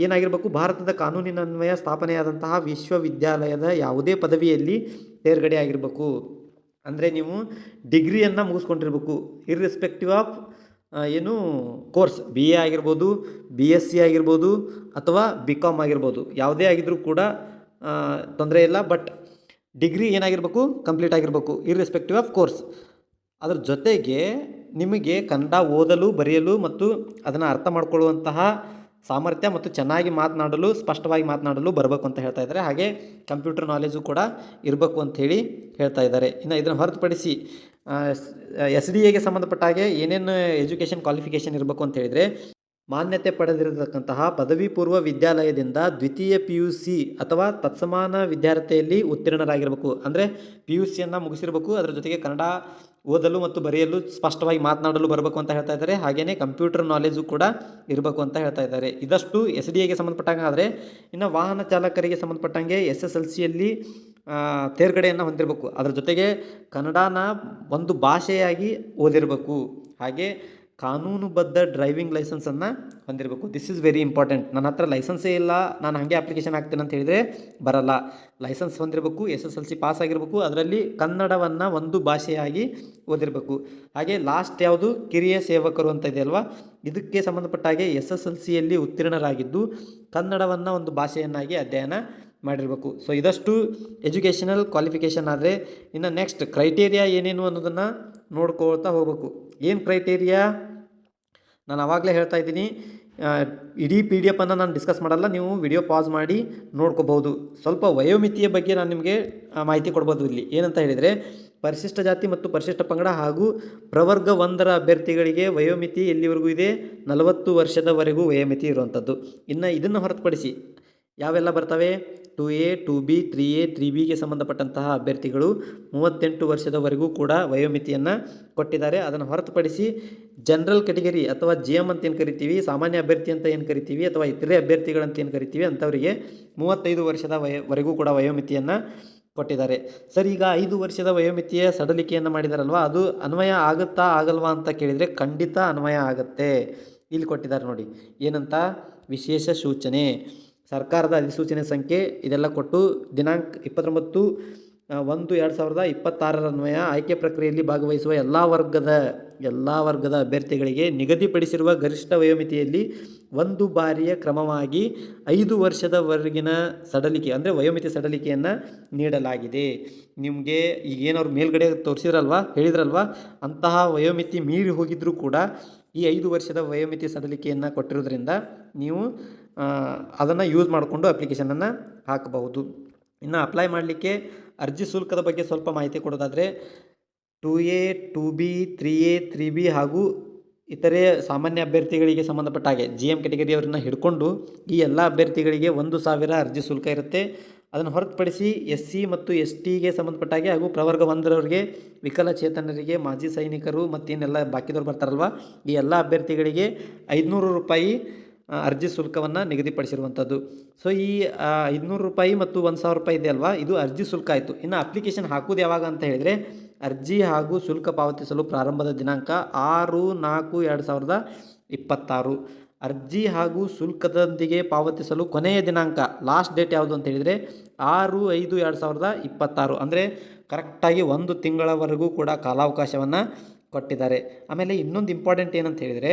ಏನಾಗಿರಬೇಕು, ಭಾರತದ ಕಾನೂನಿನನ್ವಯ ಸ್ಥಾಪನೆಯಾದಂತಹ ವಿಶ್ವವಿದ್ಯಾಲಯದ ಯಾವುದೇ ಪದವಿಯಲ್ಲಿ ತೇರ್ಗಡೆ ಆಗಿರಬೇಕು. ಅಂದರೆ ನೀವು ಡಿಗ್ರಿಯನ್ನು ಮುಗಿಸ್ಕೊಂಡಿರ್ಬೇಕು, ಇರ್ರೆಸ್ಪೆಕ್ಟಿವ್ ಆಫ್ ಏನು ಕೋರ್ಸ್, BA ಆಗಿರ್ಬೋದು, BSc ಆಗಿರ್ಬೋದು, ಅಥವಾ BCom ಆಗಿರ್ಬೋದು, ಯಾವುದೇ ಆಗಿದ್ದರೂ ಕೂಡ ತೊಂದರೆ ಇಲ್ಲ. ಬಟ್ ಡಿಗ್ರಿ ಏನಾಗಿರಬೇಕು, ಕಂಪ್ಲೀಟ್ ಆಗಿರಬೇಕು, ಇರ್ರೆಸ್ಪೆಕ್ಟಿವ್ ಆಫ್ ಕೋರ್ಸ್. ಅದ್ರ ಜೊತೆಗೆ ನಿಮಗೆ ಕನ್ನಡ ಓದಲು, ಬರೆಯಲು ಮತ್ತು ಅದನ್ನು ಅರ್ಥ ಮಾಡ್ಕೊಳ್ಳುವಂತಹ ಸಾಮರ್ಥ್ಯ ಮತ್ತು ಚೆನ್ನಾಗಿ ಮಾತನಾಡಲು, ಸ್ಪಷ್ಟವಾಗಿ ಮಾತನಾಡಲು ಬರಬೇಕು ಅಂತ ಹೇಳ್ತಾ ಇದ್ದಾರೆ. ಹಾಗೆ ಕಂಪ್ಯೂಟರ್ ನಾಲೆಜು ಕೂಡ ಇರಬೇಕು ಅಂಥೇಳಿ ಹೇಳ್ತಾ ಇದ್ದಾರೆ. ಇನ್ನು ಇದನ್ನು ಹೊರತುಪಡಿಸಿ SDAಗೆ ಸಂಬಂಧಪಟ್ಟ ಹಾಗೆ ಏನೇನು ಎಜುಕೇಷನ್ ಕ್ವಾಲಿಫಿಕೇಷನ್ ಇರಬೇಕು ಅಂತ ಹೇಳಿದರೆ, ಮಾನ್ಯತೆ ಪಡೆದಿರತಕ್ಕಂತಹ ಪದವಿ ಪೂರ್ವ ವಿದ್ಯಾಲಯದಿಂದ ದ್ವಿತೀಯ PUC ಅಥವಾ ತತ್ಸಮಾನ ವಿದ್ಯಾರ್ಥಿಯಲ್ಲಿ ಉತ್ತೀರ್ಣರಾಗಿರಬೇಕು. ಅಂದರೆ PUCಯನ್ನು ಮುಗಿಸಿರಬೇಕು, ಅದರ ಜೊತೆಗೆ ಕನ್ನಡ ಓದಲು ಮತ್ತು ಬರೆಯಲು ಸ್ಪಷ್ಟವಾಗಿ ಮಾತನಾಡಲು ಬರಬೇಕು ಅಂತ ಹೇಳ್ತಾ ಇದ್ದಾರೆ. ಹಾಗೆಯೇ ಕಂಪ್ಯೂಟರ್ ನಾಲೆಜು ಕೂಡ ಇರಬೇಕು ಅಂತ ಹೇಳ್ತಾ ಇದ್ದಾರೆ. ಇದಷ್ಟು SDAಗೆ ಸಂಬಂಧಪಟ್ಟಂಗೆ. ಆದರೆ ಇನ್ನು ವಾಹನ ಚಾಲಕರಿಗೆ ಸಂಬಂಧಪಟ್ಟಂಗೆ SSLCಯಲ್ಲಿ ತೇರ್ಗಡೆಯನ್ನು ಹೊಂದಿರಬೇಕು. ಅದರ ಜೊತೆಗೆ ಕನ್ನಡನ ಒಂದು ಭಾಷೆಯಾಗಿ ಓದಿರಬೇಕು. ಹಾಗೆ ಕಾನೂನುಬದ್ಧ ಡ್ರೈವಿಂಗ್ ಲೈಸೆನ್ಸನ್ನು ಹೊಂದಿರಬೇಕು. This is very important. ನನ್ನ ಹತ್ರ ಲೈಸೆನ್ಸೇ ಇಲ್ಲ, ನಾನು ಹಾಗೆ ಅಪ್ಲಿಕೇಶನ್ ಹಾಕ್ತೇನೆ ಅಂತ ಹೇಳಿದರೆ ಬರಲ್ಲ. ಲೈಸೆನ್ಸ್ ಹೊಂದಿರಬೇಕು, SSLC ಪಾಸ್ ಆಗಿರಬೇಕು, ಅದರಲ್ಲಿ ಕನ್ನಡವನ್ನು ಒಂದು ಭಾಷೆಯಾಗಿ ಓದಿರಬೇಕು. ಹಾಗೆ ಲಾಸ್ಟ್ ಯಾವುದು, ಕಿರಿಯ ಸೇವಕರು ಅಂತ ಇದೆ ಅಲ್ವಾ, ಇದಕ್ಕೆ ಸಂಬಂಧಪಟ್ಟ ಹಾಗೆ SSLCಯಲ್ಲಿ ಉತ್ತೀರ್ಣರಾಗಿದ್ದು ಕನ್ನಡವನ್ನು ಒಂದು ಭಾಷೆಯನ್ನಾಗಿ ಅಧ್ಯಯನ ಮಾಡಿರಬೇಕು. ಸೊ ಇದಷ್ಟು ಎಜುಕೇಷನಲ್ ಕ್ವಾಲಿಫಿಕೇಷನ್. ಆದರೆ ಇನ್ನು ನೆಕ್ಸ್ಟ್ ಕ್ರೈಟೇರಿಯಾ ಏನೇನು ಅನ್ನೋದನ್ನು ನೋಡ್ಕೊಳ್ತಾ ಹೋಗಬೇಕು. ಏನು ಕ್ರೈಟೇರಿಯಾ, ನಾನು ಆವಾಗಲೇ ಹೇಳ್ತಾ ಇದ್ದೀನಿ, ಇಡೀ PDF ನಾನು ಡಿಸ್ಕಸ್ ಮಾಡಲ್ಲ, ನೀವು ವಿಡಿಯೋ ಪಾಸ್ ಮಾಡಿ ನೋಡ್ಕೋಬಹುದು. ಸ್ವಲ್ಪ ವಯೋಮಿತಿಯ ಬಗ್ಗೆ ನಾನು ನಿಮಗೆ ಮಾಹಿತಿ ಕೊಡ್ಬೋದು. ಇಲ್ಲಿ ಏನಂತ ಹೇಳಿದರೆ, ಪರಿಶಿಷ್ಟ ಜಾತಿ ಮತ್ತು ಪರಿಶಿಷ್ಟ ಪಂಗಡ ಹಾಗೂ ಪ್ರವರ್ಗ 1ರ ಅಭ್ಯರ್ಥಿಗಳಿಗೆ ವಯೋಮಿತಿ ಎಲ್ಲಿವರೆಗೂ ಇದೆ, 40 ವರ್ಷದವರೆಗೂ ವಯೋಮಿತಿ ಇರುವಂಥದ್ದು. ಇನ್ನು ಇದನ್ನು ಹೊರತುಪಡಿಸಿ ಯಾವೆಲ್ಲ ಬರ್ತವೆ, 2A, 2B, 3A, 3Bಗೆ ಸಂಬಂಧಪಟ್ಟಂತಹ ಅಭ್ಯರ್ಥಿಗಳು 38 ವರ್ಷದವರೆಗೂ ಕೂಡ ವಯೋಮಿತಿಯನ್ನು ಕೊಟ್ಟಿದ್ದಾರೆ. ಅದನ್ನು ಹೊರತುಪಡಿಸಿ ಜನರಲ್ ಕೆಟಗರಿ ಅಥವಾ GM ಅಂತ ಏನು ಕರಿತೀವಿ, ಸಾಮಾನ್ಯ ಅಭ್ಯರ್ಥಿ ಅಂತ ಏನು ಕರಿತೀವಿ, ಅಥವಾ ಇತರೆ ಅಭ್ಯರ್ಥಿಗಳಂತ ಏನು ಕರಿತೀವಿ, ಅಂಥವರಿಗೆ 35 ವರ್ಷದ ವರೆಗೂ ಕೂಡ ವಯೋಮಿತಿಯನ್ನು ಕೊಟ್ಟಿದ್ದಾರೆ. ಸರ್, ಈಗ 5 ವರ್ಷದ ವಯೋಮಿತಿಯ ಸಡಲಿಕೆಯನ್ನು ಮಾಡಿದಾರಲ್ವ, ಅದು ಅನ್ವಯ ಆಗುತ್ತಾ ಆಗಲ್ವಾ ಅಂತ ಕೇಳಿದರೆ ಖಂಡಿತ ಅನ್ವಯ ಆಗುತ್ತೆ. ಇಲ್ಲಿ ಕೊಟ್ಟಿದ್ದಾರೆ ನೋಡಿ, ಏನಂತ, ವಿಶೇಷ ಸೂಚನೆ, ಸರ್ಕಾರದ ಅಧಿಸೂಚನೆ ಸಂಖ್ಯೆ ಇದೆಲ್ಲ ಕೊಟ್ಟು ದಿನಾಂಕ 29/1/2026 ಅನ್ವಯ ಆಯ್ಕೆ ಪ್ರಕ್ರಿಯೆಯಲ್ಲಿ ಭಾಗವಹಿಸುವ ಎಲ್ಲ ವರ್ಗದ ಅಭ್ಯರ್ಥಿಗಳಿಗೆ ನಿಗದಿಪಡಿಸಿರುವ ಗರಿಷ್ಠ ವಯೋಮಿತಿಯಲ್ಲಿ ಒಂದು ಬಾರಿಯ ಕ್ರಮವಾಗಿ 5 ವರ್ಷದವರೆಗಿನ ಸಡಲಿಕೆ ಅಂದರೆ ವಯೋಮಿತಿ ಸಡಲಿಕೆಯನ್ನು ನೀಡಲಾಗಿದೆ. ನಿಮಗೆ ಈಗೇನವ್ರು ಮೇಲ್ಗಡೆ ಹೇಳಿದ್ರಲ್ವ, ಅಂತಹ ವಯೋಮಿತಿ ಮೀರಿ ಹೋಗಿದ್ದರೂ ಕೂಡ ಈ 5 ವರ್ಷದ ವಯೋಮಿತಿ ಸಡಲಿಕೆಯನ್ನು ಕೊಟ್ಟಿರೋದ್ರಿಂದ ನೀವು ಅದನ್ನು ಯೂಸ್ ಮಾಡಿಕೊಂಡು ಅಪ್ಲಿಕೇಶನನ್ನು ಹಾಕಬಹುದು. ಇನ್ನು ಅಪ್ಲೈ ಮಾಡಲಿಕ್ಕೆ ಅರ್ಜಿ ಶುಲ್ಕದ ಬಗ್ಗೆ ಸ್ವಲ್ಪ ಮಾಹಿತಿ ಕೊಡೋದಾದರೆ, 2A, 2B, 3A, 3B ಹಾಗೂ ಇತರೆ ಸಾಮಾನ್ಯ ಅಭ್ಯರ್ಥಿಗಳಿಗೆ ಸಂಬಂಧಪಟ್ಟ ಹಾಗೆ GM ಕೆಟಗರಿಯವರನ್ನ ಹಿಡ್ಕೊಂಡು ಈ ಎಲ್ಲ ಅಭ್ಯರ್ಥಿಗಳಿಗೆ 1,000 ಅರ್ಜಿ ಶುಲ್ಕ ಇರುತ್ತೆ. ಅದನ್ನು ಹೊರತುಪಡಿಸಿ SC ಮತ್ತು STಗೆ ಸಂಬಂಧಪಟ್ಟ ಹಾಗೆ ಹಾಗೂ ಪ್ರವರ್ಗ 1ರವರಿಗೆ, ವಿಕಲಚೇತನರಿಗೆ, ಮಾಜಿ ಸೈನಿಕರು ಮತ್ತು ಇನ್ನೆಲ್ಲ ಬಾಕಿದವ್ರು ಬರ್ತಾರಲ್ವ, ಈ ಎಲ್ಲ ಅಭ್ಯರ್ಥಿಗಳಿಗೆ 500 ರೂಪಾಯಿ ಅರ್ಜಿ ಶುಲ್ಕವನ್ನು ನಿಗದಿಪಡಿಸಿರುವಂಥದ್ದು. ಸೊ ಈ 500 ರೂಪಾಯಿ ಮತ್ತು 1,000 ರೂಪಾಯಿ ಇದೆ ಅಲ್ವಾ, ಇದು ಅರ್ಜಿ ಶುಲ್ಕ ಆಯಿತು. ಇನ್ನು ಅಪ್ಲಿಕೇಶನ್ ಹಾಕೋದು ಯಾವಾಗ ಅಂತ ಹೇಳಿದರೆ, ಅರ್ಜಿ ಹಾಗೂ ಶುಲ್ಕ ಪಾವತಿಸಲು ಪ್ರಾರಂಭದ ದಿನಾಂಕ 6/4/2026. ಅರ್ಜಿ ಹಾಗೂ ಶುಲ್ಕದೊಂದಿಗೆ ಪಾವತಿಸಲು ಕೊನೆಯ ದಿನಾಂಕ, ಲಾಸ್ಟ್ ಡೇಟ್ ಯಾವುದು ಅಂತ ಹೇಳಿದರೆ 6/5/2026. ಅಂದರೆ ಕರೆಕ್ಟಾಗಿ 1 ತಿಂಗಳವರೆಗೂ ಕೂಡ ಕಾಲಾವಕಾಶವನ್ನು ಕೊಟ್ಟಿದ್ದಾರೆ. ಆಮೇಲೆ ಇನ್ನೊಂದು ಇಂಪಾರ್ಟೆಂಟ್ ಏನಂತ ಹೇಳಿದರೆ,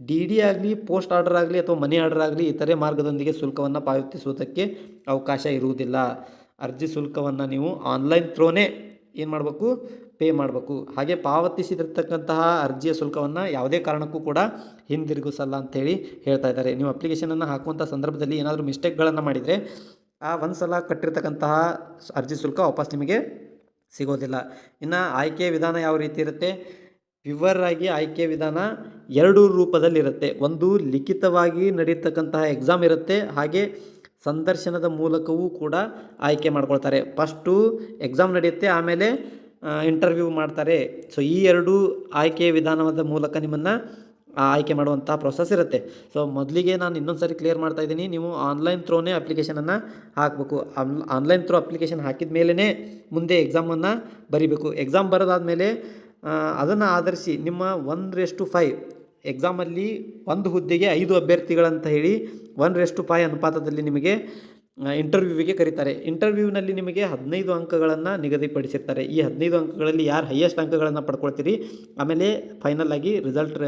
ಡಿ ಡಿ ಆಗಲಿ, ಪೋಸ್ಟ್ ಆರ್ಡರ್ ಆಗಲಿ ಅಥವಾ ಮನಿ ಆರ್ಡರ್ ಆಗಲಿ ಇತರೆ ಮಾರ್ಗದೊಂದಿಗೆ ಶುಲ್ಕವನ್ನು ಪಾವತಿಸುವುದಕ್ಕೆ ಅವಕಾಶ ಇರುವುದಿಲ್ಲ. ಅರ್ಜಿ ಶುಲ್ಕವನ್ನು ನೀವು ಆನ್ಲೈನ್ ಥ್ರೋನೇ ಏನು ಮಾಡಬೇಕು, ಪೇ ಮಾಡಬೇಕು. ಹಾಗೆ ಪಾವತಿಸಿದಿರ್ತಕ್ಕಂತಹ ಅರ್ಜಿಯ ಶುಲ್ಕವನ್ನು ಯಾವುದೇ ಕಾರಣಕ್ಕೂ ಕೂಡ ಹಿಂದಿರುಗಿಸಲ್ಲ ಅಂಥೇಳಿ ಹೇಳ್ತಾ ಇದ್ದಾರೆ. ನೀವು ಅಪ್ಲಿಕೇಶನನ್ನು ಹಾಕುವಂಥ ಸಂದರ್ಭದಲ್ಲಿ ಏನಾದರೂ ಮಿಸ್ಟೇಕ್ಗಳನ್ನು ಮಾಡಿದರೆ ಆ ಒಂದು ಸಲ ಕಟ್ಟಿರ್ತಕ್ಕಂತಹ ಅರ್ಜಿ ಶುಲ್ಕ ವಾಪಸ್ ನಿಮಗೆ ಸಿಗೋದಿಲ್ಲ. ಇನ್ನು ಆಯ್ಕೆಯ ವಿಧಾನ ಯಾವ ರೀತಿ ಇರುತ್ತೆ, ವಿವರಾಗಿ ಆಯ್ಕೆಯ ವಿಧಾನ 2 ರೂಪದಲ್ಲಿರುತ್ತೆ. ಒಂದು ಲಿಖಿತವಾಗಿ ನಡೀತಕ್ಕಂತಹ ಎಕ್ಸಾಮ್ ಇರುತ್ತೆ, ಹಾಗೆ ಸಂದರ್ಶನದ ಮೂಲಕವೂ ಕೂಡ ಆಯ್ಕೆ ಮಾಡ್ಕೊಳ್ತಾರೆ. ಫಸ್ಟು ಎಕ್ಸಾಮ್ ನಡೆಯುತ್ತೆ, ಆಮೇಲೆ ಇಂಟರ್ವ್ಯೂ ಮಾಡ್ತಾರೆ. ಸೊ ಈ 2 ಆಯ್ಕೆಯ ವಿಧಾನದ ಮೂಲಕ ನಿಮ್ಮನ್ನು ಆಯ್ಕೆ ಮಾಡುವಂಥ ಪ್ರೊಸೆಸ್ ಇರುತ್ತೆ. ಸೊ ಮೊದಲಿಗೆ ನಾನು ಇನ್ನೊಂದು ಸಾರಿ ಕ್ಲಿಯರ್ ಮಾಡ್ತಾ ಇದ್ದೀನಿ, ನೀವು ಆನ್ಲೈನ್ ಥ್ರೋನೇ ಅಪ್ಲಿಕೇಶನನ್ನು ಹಾಕಬೇಕು. ಆನ್ಲೈನ್ ಥ್ರೋ ಅಪ್ಲಿಕೇಶನ್ ಹಾಕಿದ ಮೇಲೇ ಮುಂದೆ ಎಕ್ಸಾಮನ್ನು ಬರೀಬೇಕು. ಎಕ್ಸಾಮ್ ಬರೋದಾದಮೇಲೆ ಅದನ್ನು ಆಧರಿಸಿ ನಿಮ್ಮ 1:5 ಎಕ್ಸಾಮಲ್ಲಿ ಒಂದು ಹುದ್ದೆಗೆ 5 ಅಭ್ಯರ್ಥಿಗಳಂತ ಹೇಳಿ 1:5 ಅನುಪಾತದಲ್ಲಿ ನಿಮಗೆ ಇಂಟರ್ವ್ಯೂವಿಗೆ ಕರೀತಾರೆ. ಇಂಟರ್ವ್ಯೂವಿನಲ್ಲಿ ನಿಮಗೆ 15 ಅಂಕಗಳನ್ನು ನಿಗದಿಪಡಿಸಿರ್ತಾರೆ. ಈ 15 ಅಂಕಗಳಲ್ಲಿ ಯಾರು ಹೈಯೆಸ್ಟ್ ಅಂಕಗಳನ್ನು ಪಡ್ಕೊಳ್ತೀರಿ, ಆಮೇಲೆ ಫೈನಲ್ ಆಗಿ ರಿಸಲ್ಟ್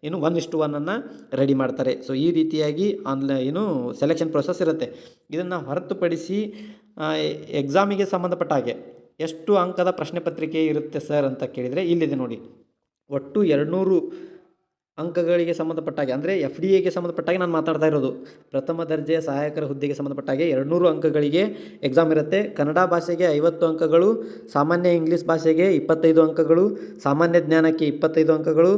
1:1 ರೆಡಿ ಮಾಡ್ತಾರೆ. ಸೊ ಈ ರೀತಿಯಾಗಿ ಸೆಲೆಕ್ಷನ್ ಪ್ರೊಸೆಸ್ ಇರುತ್ತೆ. ಇದನ್ನು ಹೊರತುಪಡಿಸಿ ಎಕ್ಸಾಮಿಗೆ ಸಂಬಂಧಪಟ್ಟ ಹಾಗೆ ಎಷ್ಟು ಅಂಕದ ಪ್ರಶ್ನೆ ಪತ್ರಿಕೆ ಇರುತ್ತೆ ಸರ್ ಅಂತ ಕೇಳಿದರೆ, ಇಲ್ಲಿದೆ ನೋಡಿ. ಒಟ್ಟು 200 ಅಂಕಗಳಿಗೆ ಸಂಬಂಧಪಟ್ಟಾಗೆ, ಅಂದರೆ FDA ಸಂಬಂಧಪಟ್ಟಾಗೆ ನಾನು ಮಾತಾಡ್ತಾ ಇರೋದು. ಪ್ರಥಮ ದರ್ಜೆಯ ಸಹಾಯಕರ ಹುದ್ದೆಗೆ ಸಂಬಂಧಪಟ್ಟಾಗೆ 200 ಅಂಕಗಳಿಗೆ ಎಕ್ಸಾಮ್ ಇರುತ್ತೆ. ಕನ್ನಡ ಭಾಷೆಗೆ 50 ಅಂಕಗಳು, ಸಾಮಾನ್ಯ ಇಂಗ್ಲೀಷ್ ಭಾಷೆಗೆ 25 ಅಂಕಗಳು, ಸಾಮಾನ್ಯ ಜ್ಞಾನಕ್ಕೆ 25 ಅಂಕಗಳು,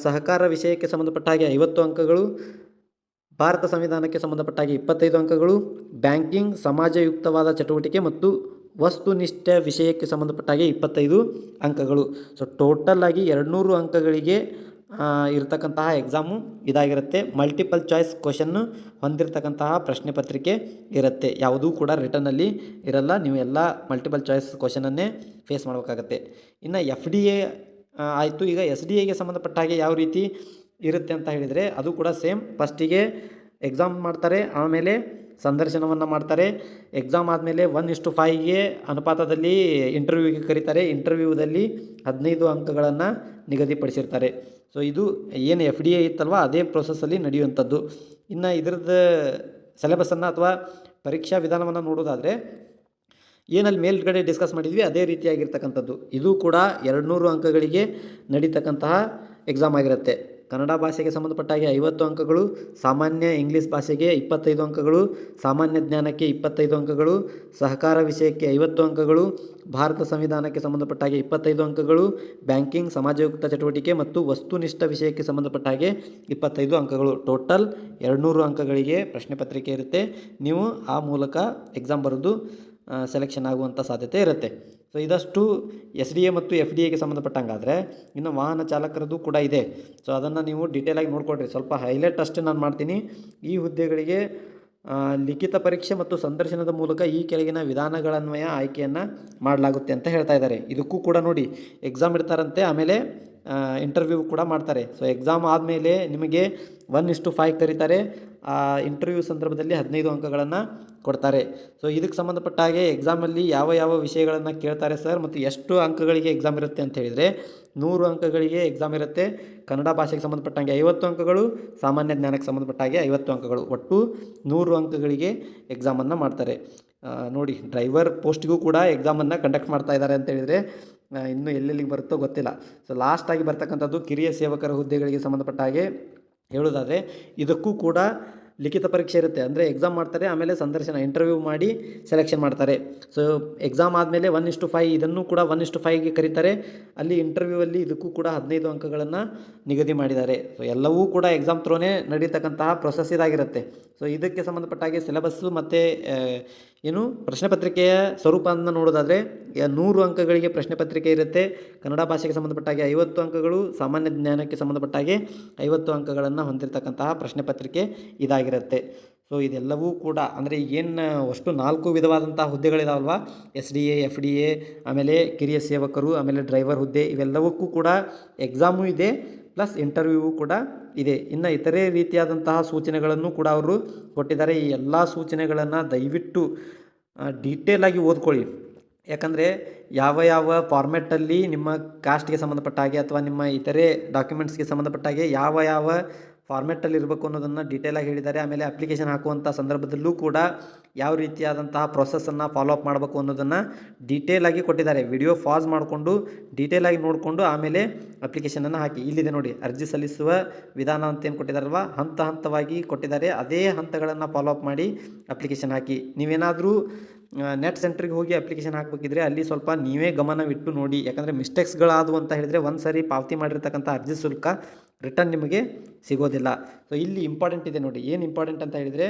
ಸಹಕಾರ ವಿಷಯಕ್ಕೆ ಸಂಬಂಧಪಟ್ಟಾಗೆ 50 ಅಂಕಗಳು, ಭಾರತ ಸಂವಿಧಾನಕ್ಕೆ ಸಂಬಂಧಪಟ್ಟಾಗೆ 25 ಅಂಕಗಳು, ಬ್ಯಾಂಕಿಂಗ್, ಸಮಾಜಯುಕ್ತವಾದ ಚಟುವಟಿಕೆ ಮತ್ತು ವಸ್ತುನಿಷ್ಠ ವಿಷಯಕ್ಕೆ ಸಂಬಂಧಪಟ್ಟಾಗೆ 25 ಅಂಕಗಳು. ಸೊ ಟೋಟಲ್ ಆಗಿ 200 ಅಂಕಗಳಿಗೆ ಇರತಕ್ಕಂತಹ ಎಕ್ಸಾಮು ಇದಾಗಿರುತ್ತೆ. ಮಲ್ಟಿಪಲ್ ಚಾಯ್ಸ್ ಕ್ವಶನ್ನು ಹೊಂದಿರತಕ್ಕಂತಹ ಪ್ರಶ್ನೆ ಪತ್ರಿಕೆ ಇರುತ್ತೆ. ಯಾವುದೂ ಕೂಡ ರಿಟರ್ನಲ್ಲಿ ಇರಲ್ಲ. ನೀವು ಎಲ್ಲ ಮಲ್ಟಿಪಲ್ ಚಾಯ್ಸ್ ಕ್ವಶನನ್ನೇ ಫೇಸ್ ಮಾಡಬೇಕಾಗತ್ತೆ. ಇನ್ನು FDA ಆಯಿತು. ಈಗ SDAಗೆ ಸಂಬಂಧಪಟ್ಟ ಹಾಗೆ ಯಾವ ರೀತಿ ಇರುತ್ತೆ ಅಂತ ಹೇಳಿದರೆ, ಅದು ಕೂಡ ಸೇಮ್. ಫಸ್ಟಿಗೆ ಎಕ್ಸಾಮ್ ಮಾಡ್ತಾರೆ, ಆಮೇಲೆ ಸಂದರ್ಶನವನ್ನು ಮಾಡ್ತಾರೆ. ಎಕ್ಸಾಮ್ ಆದಮೇಲೆ 1:5ಗೆ ಅನುಪಾತದಲ್ಲಿ ಇಂಟರ್ವ್ಯೂಗೆ ಕರೀತಾರೆ. ಇಂಟರ್ವ್ಯೂದಲ್ಲಿ 15 ಅಂಕಗಳನ್ನು ನಿಗದಿಪಡಿಸಿರ್ತಾರೆ. ಸೊ ಇದು ಏನು FDA ಇತ್ತಲ್ವ, ಅದೇ ಪ್ರೊಸೆಸ್ಸಲ್ಲಿ ನಡೆಯುವಂಥದ್ದು. ಇನ್ನು ಇದರದ್ದು ಸಿಲೆಬಸ್ಸನ್ನು ಅಥವಾ ಪರೀಕ್ಷಾ ವಿಧಾನವನ್ನು ನೋಡೋದಾದರೆ, ಏನಲ್ಲಿ ಮೇಲ್ಗಡೆ ಡಿಸ್ಕಸ್ ಮಾಡಿದ್ವಿ ಅದೇ ರೀತಿಯಾಗಿರ್ತಕ್ಕಂಥದ್ದು. ಇದು ಕೂಡ 200 ಅಂಕಗಳಿಗೆ ನಡೀತಕ್ಕಂತಹ ಎಕ್ಸಾಮ್ ಆಗಿರುತ್ತೆ. ಕನ್ನಡ ಭಾಷೆಗೆ ಸಂಬಂಧಪಟ್ಟಾಗೆ 50 ಅಂಕಗಳು, ಸಾಮಾನ್ಯ ಇಂಗ್ಲೀಷ್ ಭಾಷೆಗೆ 25 ಅಂಕಗಳು, ಸಾಮಾನ್ಯ ಜ್ಞಾನಕ್ಕೆ 25 ಅಂಕಗಳು, ಸಹಕಾರ ವಿಷಯಕ್ಕೆ 50 ಅಂಕಗಳು, ಭಾರತ ಸಂವಿಧಾನಕ್ಕೆ ಸಂಬಂಧಪಟ್ಟಾಗೆ 25 ಅಂಕಗಳು, ಬ್ಯಾಂಕಿಂಗ್, ಸಮಾಜಯುಕ್ತ ಚಟುವಟಿಕೆ ಮತ್ತು ವಸ್ತುನಿಷ್ಠ ವಿಷಯಕ್ಕೆ ಸಂಬಂಧಪಟ್ಟಾಗೆ 25 ಅಂಕಗಳು. ಟೋಟಲ್ 200 ಅಂಕಗಳಿಗೆ ಪ್ರಶ್ನೆ ಪತ್ರಿಕೆ ಇರುತ್ತೆ. ನೀವು ಆ ಮೂಲಕ ಎಕ್ಸಾಮ್ ಬರೆದು ಸೆಲೆಕ್ಷನ್ ಆಗುವಂಥ ಸಾಧ್ಯತೆ ಇರುತ್ತೆ. ಸೊ ಇದಷ್ಟು SDA ಮತ್ತು FDAಗೆ ಸಂಬಂಧಪಟ್ಟಂಗಾದರೆ, ಇನ್ನು ವಾಹನ ಚಾಲಕರದ್ದು ಕೂಡ ಇದೆ. ಸೊ ಅದನ್ನು ನೀವು ಡೀಟೇಲಾಗಿ ನೋಡ್ಕೊಳ್ರಿ. ಸ್ವಲ್ಪ ಹೈಲೈಟ್ ಅಷ್ಟೇ ನಾನು ಮಾಡ್ತೀನಿ. ಈ ಹುದ್ದೆಗಳಿಗೆ ಲಿಖಿತ ಪರೀಕ್ಷೆ ಮತ್ತು ಸಂದರ್ಶನದ ಮೂಲಕ ಈ ಕೆಳಗಿನ ವಿಧಾನಗಳನ್ವಯ ಆಯ್ಕೆಯನ್ನು ಮಾಡಲಾಗುತ್ತೆ ಅಂತ ಹೇಳ್ತಾ ಇದ್ದಾರೆ. ಇದಕ್ಕೂ ಕೂಡ ನೋಡಿ, ಎಕ್ಸಾಮ್ ಇಡ್ತಾರಂತೆ, ಆಮೇಲೆ ಇಂಟರ್ವ್ಯೂ ಕೂಡ ಮಾಡ್ತಾರೆ. ಸೊ ಎಕ್ಸಾಮ್ ಆದಮೇಲೆ ನಿಮಗೆ 1:5 ಕರೀತಾರೆ. ಇಂಟರ್ವ್ಯೂ ಸಂದರ್ಭದಲ್ಲಿ 15 ಅಂಕಗಳನ್ನು ಕೊಡ್ತಾರೆ. ಸೊ ಇದಕ್ಕೆ ಸಂಬಂಧಪಟ್ಟ ಹಾಗೆ ಎಕ್ಸಾಮಲ್ಲಿ ಯಾವ ಯಾವ ವಿಷಯಗಳನ್ನು ಕೇಳ್ತಾರೆ ಸರ್, ಮತ್ತು ಎಷ್ಟು ಅಂಕಗಳಿಗೆ ಎಕ್ಸಾಮ್ ಇರುತ್ತೆ ಅಂತ ಹೇಳಿದರೆ, 100 ಅಂಕಗಳಿಗೆ ಎಕ್ಸಾಮ್ ಇರುತ್ತೆ. ಕನ್ನಡ ಭಾಷೆಗೆ ಸಂಬಂಧಪಟ್ಟಂಗೆ 50 ಅಂಕಗಳು, ಸಾಮಾನ್ಯ ಜ್ಞಾನಕ್ಕೆ ಸಂಬಂಧಪಟ್ಟಾಗೆ 50 ಅಂಕಗಳು, ಒಟ್ಟು 100 ಅಂಕಗಳಿಗೆ ಎಕ್ಸಾಮನ್ನು ಮಾಡ್ತಾರೆ. ನೋಡಿ, ಡ್ರೈವರ್ ಪೋಸ್ಟ್ಗೂ ಕೂಡ ಎಕ್ಸಾಮನ್ನು ಕಂಡಕ್ಟ್ ಮಾಡ್ತಾ ಇದ್ದಾರೆ ಅಂತ ಹೇಳಿದರೆ ಇನ್ನೂ ಎಲ್ಲೆಲ್ಲಿಗೆ ಬರುತ್ತೋ ಗೊತ್ತಿಲ್ಲ. ಸೊ ಲಾಸ್ಟಾಗಿ ಬರ್ತಕ್ಕಂಥದ್ದು ಕಿರಿಯ ಸೇವಕರ ಹುದ್ದೆಗಳಿಗೆ ಸಂಬಂಧಪಟ್ಟ ಹಾಗೆ ಹೇಳೋದಾದರೆ, ಇದಕ್ಕೂ ಕೂಡ ಲಿಖಿತ ಪರೀಕ್ಷೆ ಇರುತ್ತೆ. ಅಂದರೆ ಎಕ್ಸಾಮ್ ಮಾಡ್ತಾರೆ, ಆಮೇಲೆ ಸಂದರ್ಶನ ಇಂಟರ್ವ್ಯೂ ಮಾಡಿ ಸೆಲೆಕ್ಷನ್ ಮಾಡ್ತಾರೆ. ಸೊ ಎಕ್ಸಾಮ್ ಆದಮೇಲೆ 1:5 ಇದನ್ನು ಕೂಡ 1:5ಗೆ ಕರೀತಾರೆ. ಅಲ್ಲಿ ಇಂಟರ್ವ್ಯೂವಲ್ಲಿ ಇದಕ್ಕೂ ಕೂಡ 15 ಅಂಕಗಳನ್ನು ನಿಗದಿ ಮಾಡಿದ್ದಾರೆ. ಸೊ ಎಲ್ಲವೂ ಕೂಡ ಎಕ್ಸಾಮ್ ಥ್ರೋನೇ ನಡೀತಕ್ಕಂತಹ ಪ್ರೊಸೆಸ್ ಇದಾಗಿರುತ್ತೆ. ಸೊ ಇದಕ್ಕೆ ಸಂಬಂಧಪಟ್ಟ ಹಾಗೆ ಸಿಲೆಬಸ್ಸು ಮತ್ತು ಏನು ಪ್ರಶ್ನೆ ಪತ್ರಿಕೆಯ ಸ್ವರೂಪವನ್ನು ನೋಡೋದಾದರೆ 100 ಅಂಕಗಳಿಗೆ ಪ್ರಶ್ನೆ ಪತ್ರಿಕೆ ಇರುತ್ತೆ. ಕನ್ನಡ ಭಾಷೆಗೆ ಸಂಬಂಧಪಟ್ಟ ಹಾಗೆ 50 ಅಂಕಗಳು, ಸಾಮಾನ್ಯ ಜ್ಞಾನಕ್ಕೆ ಸಂಬಂಧಪಟ್ಟ ಹಾಗೆ 50 ಅಂಕಗಳನ್ನು ಹೊಂದಿರತಕ್ಕಂತಹ ಪ್ರಶ್ನೆ ಪತ್ರಿಕೆ ಇದಾಗಿರುತ್ತೆ. ಸೊ ಇದೆಲ್ಲವೂ ಕೂಡ ಅಂದರೆ ಏನು ಅಷ್ಟು 4 ವಿಧವಾದಂಥ ಹುದ್ದೆಗಳಿದಾವಲ್ವ, SDA, FDA, ಆಮೇಲೆ ಕಿರಿಯ ಸೇವಕರು, ಆಮೇಲೆ ಡ್ರೈವರ್ ಹುದ್ದೆ, ಇವೆಲ್ಲವಕ್ಕೂ ಕೂಡ ಎಕ್ಸಾಮು ಇದೆ, ಪ್ಲಸ್ ಇಂಟರ್ವ್ಯೂವು ಕೂಡ ಇದೆ. ಇನ್ನು ಇತರೆ ರೀತಿಯಾದಂತಹ ಸೂಚನೆಗಳನ್ನು ಕೂಡ ಅವರು ಕೊಟ್ಟಿದ್ದಾರೆ. ಈ ಎಲ್ಲ ಸೂಚನೆಗಳನ್ನು ದಯವಿಟ್ಟು ಡೀಟೇಲಾಗಿ ಓದ್ಕೊಳ್ಳಿ. ಯಾಕಂದರೆ ಯಾವ ಫಾರ್ಮ್ಯಾಟಲ್ಲಿ ನಿಮ್ಮ ಕಾಸ್ಟ್ಗೆ ಸಂಬಂಧಪಟ್ಟ ಹಾಗೆ ಅಥವಾ ನಿಮ್ಮ ಇತರೆ ಡಾಕ್ಯುಮೆಂಟ್ಸ್ಗೆ ಸಂಬಂಧಪಟ್ಟ ಹಾಗೆ ಯಾವ ಫಾರ್ಮ್ಯಾಟಲ್ಲಿ ಇರಬೇಕು ಅನ್ನೋದನ್ನು ಡೀಟೇಲಾಗಿ ಹೇಳಿದ್ದಾರೆ. ಆಮೇಲೆ ಅಪ್ಲಿಕೇಶನ್ ಹಾಕುವಂಥ ಸಂದರ್ಭದಲ್ಲೂ ಕೂಡ ಯಾವ ರೀತಿಯಾದಂತಹ ಪ್ರೊಸೆಸನ್ನು ಫಾಲೋ ಅಪ್ ಮಾಡಬೇಕು ಅನ್ನೋದನ್ನು ಡೀಟೇಲಾಗಿ ಕೊಟ್ಟಿದ್ದಾರೆ. ವಿಡಿಯೋ ಪಾಸ್ ಮಾಡಿಕೊಂಡು ಡೀಟೇಲಾಗಿ ನೋಡಿಕೊಂಡು ಆಮೇಲೆ ಅಪ್ಲಿಕೇಶನನ್ನು ಹಾಕಿ. ಇಲ್ಲಿದೆ ನೋಡಿ, ಅರ್ಜಿ ಸಲ್ಲಿಸುವ ವಿಧಾನ ಅಂತ ಏನು ಕೊಟ್ಟಿದ್ದಾರಲ್ವ, ಹಂತವಾಗಿ ಕೊಟ್ಟಿದ್ದಾರೆ. ಅದೇ ಹಂತಗಳನ್ನು ಫಾಲೋ ಅಪ್ ಮಾಡಿ ಅಪ್ಲಿಕೇಶನ್ ಹಾಕಿ. ನೀವೇನಾದರೂ ನೆಟ್ ಸೆಂಟ್ರಿಗೆ ಹೋಗಿ ಅಪ್ಲಿಕೇಶನ್ ಹಾಕಬೇಕಿದ್ರೆ ಅಲ್ಲಿ ಸ್ವಲ್ಪ ನೀವೇ ಗಮನವಿಟ್ಟು ನೋಡಿ. ಯಾಕಂದರೆ ಮಿಸ್ಟೇಕ್ಸ್ಗಳಾದವು ಅಂತ ಹೇಳಿದರೆ ಒಂದು ಸಾರಿ ಪಾವತಿ ಮಾಡಿರ್ತಕ್ಕಂಥ ಅರ್ಜಿ ಶುಲ್ಕ ರಿಟರ್ನ್ ನಿಮಗೆ ಸಿಗೋದಿಲ್ಲ. ಸೊ ಇಲ್ಲಿ ಇಂಪಾರ್ಟೆಂಟ್ ಇದೆ ನೋಡಿ, ಏನು ಇಂಪಾರ್ಟೆಂಟ್ ಅಂತ ಹೇಳಿದರೆ,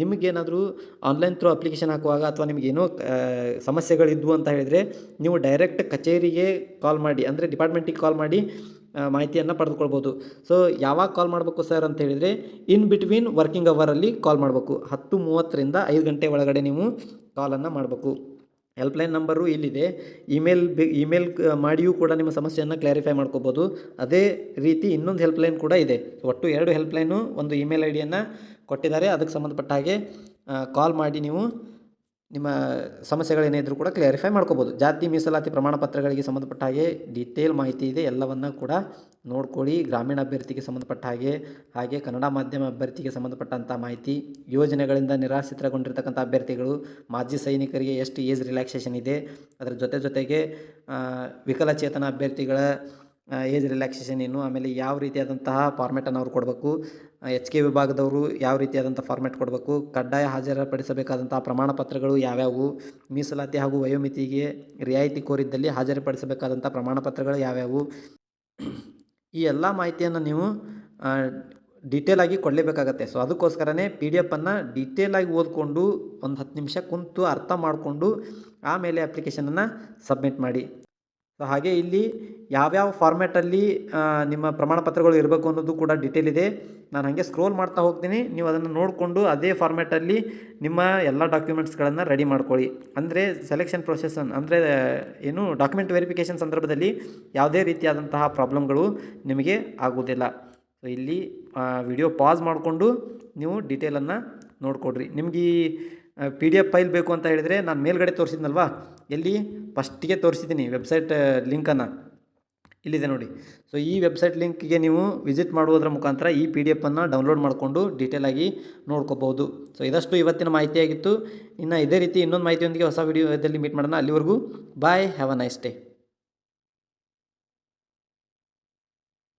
ನಿಮಗೇನಾದರೂ ಆನ್ಲೈನ್ ಥ್ರೂ ಅಪ್ಲಿಕೇಶನ್ ಹಾಕುವಾಗ ಅಥವಾ ನಿಮಗೇನೋ ಸಮಸ್ಯೆಗಳಿದ್ವು ಅಂತ ಹೇಳಿದರೆ ನೀವು ಡೈರೆಕ್ಟ್ ಕಚೇರಿಗೆ ಕಾಲ್ ಮಾಡಿ, ಅಂದರೆ ಡಿಪಾರ್ಟ್ಮೆಂಟಿಗೆ ಕಾಲ್ ಮಾಡಿ ಮಾಹಿತಿಯನ್ನು ಪಡೆದುಕೊಳ್ಬೋದು. ಸೊ ಯಾವಾಗ ಕಾಲ್ ಮಾಡಬೇಕು ಸರ್ ಅಂತ ಹೇಳಿದರೆ, ಇನ್ ಬಿಟ್ವೀನ್ ವರ್ಕಿಂಗ್ ಅವರಲ್ಲಿ ಕಾಲ್ ಮಾಡಬೇಕು. 10:30ರಿಂದ 5 ಗಂಟೆ ಒಳಗಡೆ ನೀವು ಕಾಲನ್ನು ಮಾಡಬೇಕು. ಹೆಲ್ಪ್ಲೈನ್ ನಂಬರು ಇಲ್ಲಿದೆ. ಇಮೇಲ್ ಮಾಡಿಯೂ ಕೂಡ ನಿಮ್ಮ ಸಮಸ್ಯೆಯನ್ನು ಕ್ಲಾರಿಫೈ ಮಾಡ್ಕೋಬೋದು. ಅದೇ ರೀತಿ ಇನ್ನೊಂದು ಹೆಲ್ಪ್ಲೈನ್ ಕೂಡ ಇದೆ. ಒಟ್ಟು 2 ಹೆಲ್ಪ್ಲೈನು, ಒಂದು ಇಮೇಲ್ ಐಡಿಯನ್ನು ಕೊಟ್ಟಿದ್ದಾರೆ. ಅದಕ್ಕೆ ಸಂಬಂಧಪಟ್ಟ ಹಾಗೆ ಕಾಲ್ ಮಾಡಿ ನೀವು ನಿಮ್ಮ ಸಮಸ್ಯೆಗಳೇನೇ ಇದ್ದರೂ ಕೂಡ ಕ್ಲಾರಿಫೈ ಮಾಡ್ಕೋಬೋದು. ಜಾತಿ ಮೀಸಲಾತಿ ಪ್ರಮಾಣ ಪತ್ರಗಳಿಗೆ ಸಂಬಂಧಪಟ್ಟ ಹಾಗೆ ಡೀಟೇಲ್ ಮಾಹಿತಿ ಇದೆ, ಎಲ್ಲವನ್ನು ಕೂಡ ನೋಡ್ಕೊಳ್ಳಿ. ಗ್ರಾಮೀಣ ಅಭ್ಯರ್ಥಿಗೆ ಸಂಬಂಧಪಟ್ಟ ಹಾಗೆ ಕನ್ನಡ ಮಾಧ್ಯಮ ಅಭ್ಯರ್ಥಿಗೆ ಸಂಬಂಧಪಟ್ಟಂಥ ಮಾಹಿತಿ, ಯೋಜನೆಗಳಿಂದ ನಿರಾಶ್ರಿತಗೊಂಡಿರ್ತಕ್ಕಂಥ ಅಭ್ಯರ್ಥಿಗಳು, ಮಾಜಿ ಸೈನಿಕರಿಗೆ ಎಷ್ಟು ಏಜ್ ರಿಲ್ಯಾಕ್ಸೇಷನ್ ಇದೆ, ಅದರ ಜೊತೆಗೆ ವಿಕಲಚೇತನ ಅಭ್ಯರ್ಥಿಗಳ ಏಜ್ ರಿಲ್ಯಾಕ್ಸೇಷನ್ ಏನು, ಆಮೇಲೆ ಯಾವ ರೀತಿಯಾದಂತಹ ಫಾರ್ಮ್ಯಾಟನ್ನು ಅವ್ರು ಕೊಡಬೇಕು, HK ವಿಭಾಗದವರು ಯಾವ ರೀತಿಯಾದಂಥ ಫಾರ್ಮ್ಯಾಟ್ ಕೊಡಬೇಕು, ಕಡ್ಡಾಯ ಹಾಜರುಪಡಿಸಬೇಕಾದಂಥ ಪ್ರಮಾಣ ಪತ್ರಗಳು ಯಾವ್ಯಾವು, ಮೀಸಲಾತಿ ಹಾಗೂ ವಯೋಮಿತಿಗೆ ರಿಯಾಯಿತಿ ಕೋರಿದ್ದಲ್ಲಿ ಹಾಜರುಪಡಿಸಬೇಕಾದಂಥ ಪ್ರಮಾಣ ಪತ್ರಗಳು ಯಾವ್ಯಾವು, ಈ ಎಲ್ಲ ಮಾಹಿತಿಯನ್ನು ನೀವು ಡೀಟೇಲಾಗಿ ಕೊಡಲೇಬೇಕಾಗತ್ತೆ. ಸೊ ಅದಕ್ಕೋಸ್ಕರನೇ PDF ಡೀಟೇಲಾಗಿ ಓದಿಕೊಂಡು ಒಂದು 10 ನಿಮಿಷ ಕುಂತು ಅರ್ಥ ಮಾಡಿಕೊಂಡು ಆಮೇಲೆ ಅಪ್ಲಿಕೇಶನನ್ನು ಸಬ್ಮಿಟ್ ಮಾಡಿ. ಸೊ ಹಾಗೆ ಇಲ್ಲಿ ಯಾವ್ಯಾವ ಫಾರ್ಮ್ಯಾಟಲ್ಲಿ ನಿಮ್ಮ ಪ್ರಮಾಣ ಪತ್ರಗಳು ಇರಬೇಕು ಅನ್ನೋದು ಕೂಡ ಡೀಟೇಲ್ ಇದೆ. ನಾನು ಹಾಗೆ ಸ್ಕ್ರೋಲ್ ಮಾಡ್ತಾ ಹೋಗ್ತೀನಿ, ನೀವು ಅದನ್ನು ನೋಡಿಕೊಂಡು ಅದೇ ಫಾರ್ಮ್ಯಾಟಲ್ಲಿ ನಿಮ್ಮ ಎಲ್ಲ ಡಾಕ್ಯುಮೆಂಟ್ಸ್ಗಳನ್ನು ರೆಡಿ ಮಾಡ್ಕೊಳ್ಳಿ. ಅಂದರೆ ಸೆಲೆಕ್ಷನ್ ಪ್ರೊಸೆಸ್ ಅಂದರೆ ಏನು ಡಾಕ್ಯುಮೆಂಟ್ ವೆರಿಫಿಕೇಷನ್ ಸಂದರ್ಭದಲ್ಲಿ ಯಾವುದೇ ರೀತಿಯಾದಂತಹ ಪ್ರಾಬ್ಲಮ್ಗಳು ನಿಮಗೆ ಆಗೋದಿಲ್ಲ. ಸೊ ಇಲ್ಲಿ ವಿಡಿಯೋ ಪಾಸ್ ಮಾಡಿಕೊಂಡು ನೀವು ಡೀಟೇಲನ್ನು ನೋಡಿಕೊಡ್ರಿ. ನಿಮಗೆ ಈ PDF ಫೈಲ್ ಬೇಕು ಅಂತ ಹೇಳಿದರೆ ನಾನು ಮೇಲ್ಗಡೆ ತೋರಿಸಿದ್ನಲ್ವಾ, ಎಲ್ಲಿ ಫಸ್ಟಿಗೆ ತೋರಿಸಿದ್ದೀನಿ ವೆಬ್ಸೈಟ್ ಲಿಂಕನ್ನು, ಇಲ್ಲಿದೆ ನೋಡಿ. ಸೊ ಈ ವೆಬ್ಸೈಟ್ ಲಿಂಕಿಗೆ ನೀವು ವಿಸಿಟ್ ಮಾಡುವುದರ ಮುಖಾಂತರ ಈ PDF ಡೌನ್ಲೋಡ್ ಮಾಡಿಕೊಂಡು ಡೀಟೇಲಾಗಿ ನೋಡ್ಕೋಬೋದು. ಸೊ ಇದಷ್ಟು ಇವತ್ತಿನ ಮಾಹಿತಿಯಾಗಿತ್ತು. ಇನ್ನು ಇದೇ ರೀತಿ ಇನ್ನೊಂದು ಮಾಹಿತಿಯೊಂದಿಗೆ ಹೊಸ ವಿಡಿಯೋದಲ್ಲಿ ಮೀಟ್ ಮಾಡೋಣ. ಅಲ್ಲಿವರೆಗೂ ಬಾಯ್, ಹ್ಯಾವ್ ಅ ನೈಸ್ ಡೇ.